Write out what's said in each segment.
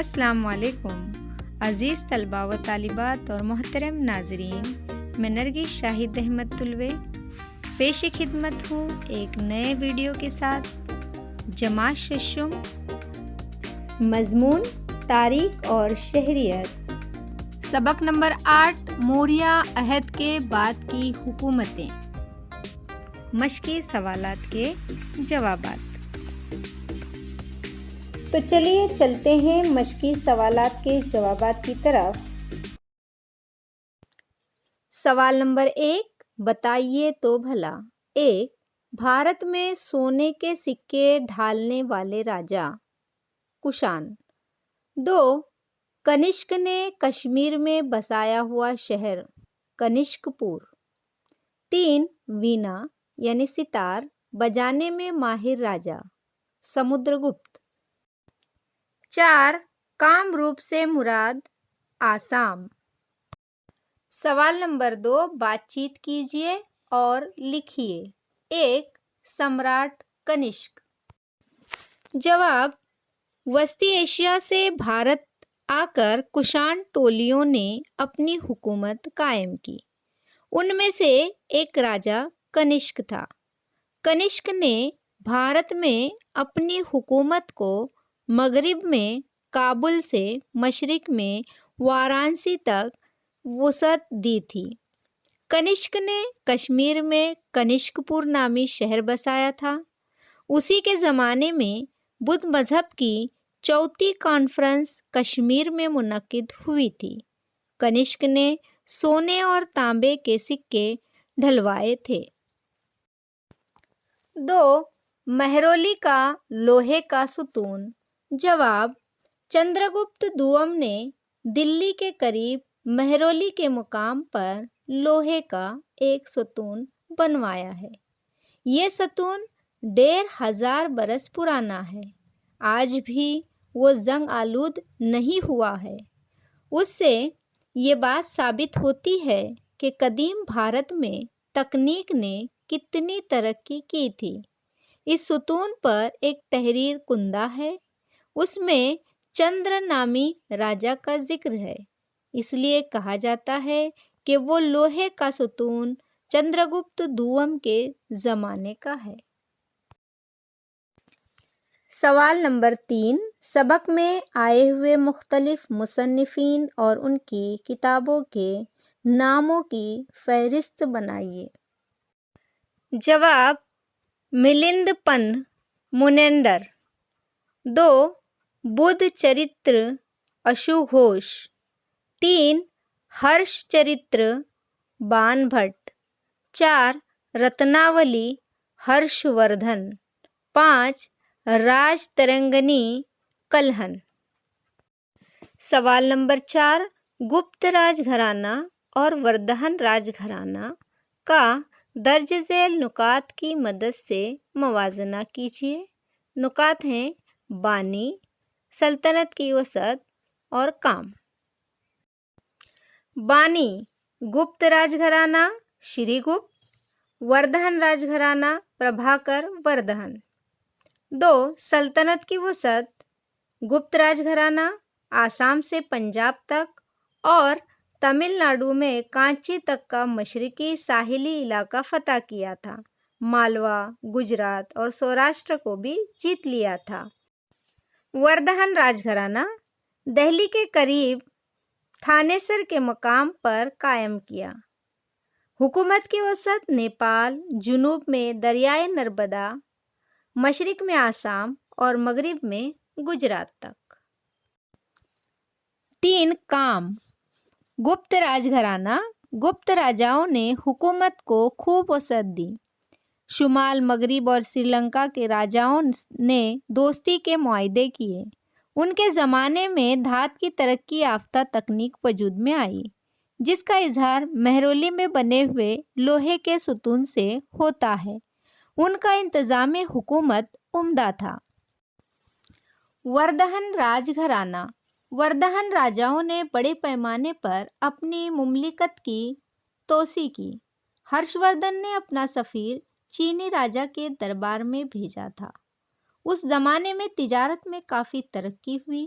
السلام علیکم عزیز طلباء و طالبات اور محترم ناظرین، میں نرگس شاہد احمد طلوے پیش خدمت ہوں ایک نئے ویڈیو کے ساتھ۔ جماعت ششم، مضمون تاریخ اور شہریت، سبق نمبر 8 موریہ عہد کے بعد کی حکومتیں، مشقی سوالات کے جوابات۔ تو چلیے چلتے ہیں مشقی سوالات کے جوابات کی طرف۔ سوال نمبر 1، بتائیے تو بھلا۔ 1، بھارت میں سونے کے سکے ڈھالنے والے راجا؟ کشان۔ 2، کنشک نے کشمیر میں بسایا ہوا شہر؟ کنشک پور۔ 3، وینا یعنی ستار بجانے میں ماہر راجا؟ سمدر گپت۔ 4، کامروپ سے مراد؟ آسام۔ سوال نمبر 2، بات چیت کیجیے اور لکھیے۔ 1، سمراٹ کنشک۔ جواب، وسطی ایشیا سے بھارت آ کر کشان ٹولیوں نے اپنی حکومت قائم کی۔ ان میں سے ایک راجا کنشک تھا۔ کنشک نے بھارت میں اپنی حکومت کو مغرب میں کابل سے مشرق میں وارانسی تک وسعت دی تھی۔ کنشک نے کشمیر میں کنشک پور نامی شہر بسایا تھا۔ اسی کے زمانے میں بدھ مذہب کی چوتھی کانفرنس کشمیر میں منعقد ہوئی تھی۔ کنشک نے سونے اور تانبے کے سکے ڈھلوائے تھے۔ 2، مہرولی کا لوہے کا ستون؟ جواب، چندرگپت دوم نے دلی کے قریب مہرولی کے مقام پر لوہے کا ایک ستون بنوایا ہے۔ یہ ستون 1500 برس پرانا ہے۔ آج بھی وہ زنگ آلود نہیں ہوا ہے۔ اس سے یہ بات ثابت ہوتی ہے کہ قدیم بھارت میں تکنیک نے کتنی ترقی کی تھی۔ اس ستون پر ایک تحریر کندہ ہے۔ اس میں چندر نامی راجا کا ذکر ہے، اس لیے کہا جاتا ہے کہ وہ لوہے کا ستون چندرگپت دوم کے زمانے کا ہے۔ سوال نمبر 3، سبق میں آئے ہوئے مختلف مصنفین اور ان کی کتابوں کے ناموں کی فہرست بنائیے۔ جواب، ملند پن منیندر۔ 2، بدھ چرتر اشو گھوش۔ 3، ہرش چرتر بان بھٹ۔ 4، رتناولی ہرش وردھن۔ 5، راج ترنگنی کلہن۔ سوال نمبر 4، گپت راج گھرانہ اور وردہن راج گھرانہ کا درج ذیل نکات کی مدد سے موازنہ کیجیے۔ نکات ہیں بانی، سلطنت کی وسعت اور کام۔ بانی، گپت راج گھرانہ شری گپت۔ وردہن راج گھرانہ پربھاکر وردہن۔ 2، سلطنت کی وسعت، گپت راج گھرانہ آسام سے پنجاب تک اور تمل ناڈو میں کانچی تک کا مشرقی ساحلی علاقہ فتح کیا تھا۔ مالوا، گجرات اور سوراشٹر کو بھی جیت لیا تھا۔ وردہن راج گھرانہ دہلی کے قریب تھانے سر کے مقام پر قائم کیا۔ حکومت کی وسعت نیپال، جنوب میں دریائے نرمدا، مشرق میں آسام اور مغرب میں گجرات تک۔ 3، کام، گپت راج گھرانہ گپت راجاؤں نے حکومت کو خوب وسعت دی۔ شمال مغرب اور سری لنکا کے راجاؤں نے دوستی کے معاہدے کیے۔ ان کے زمانے میں دھات کی ترقی یافتہ تکنیک وجود میں آئی، جس کا اظہار مہرولی میں بنے ہوئے لوہے کے ستون سے ہوتا ہے۔ ان کا انتظام حکومت عمدہ تھا۔ وردہن راج گھرانہ، وردہن راجاؤں نے بڑے پیمانے پر اپنی مملکت کی توسیع کی۔ ہرش وردھن نے اپنا سفیر چینی راجا کے دربار میں بھیجا تھا۔ اس زمانے میں تجارت میں کافی ترقی ہوئی۔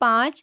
5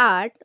8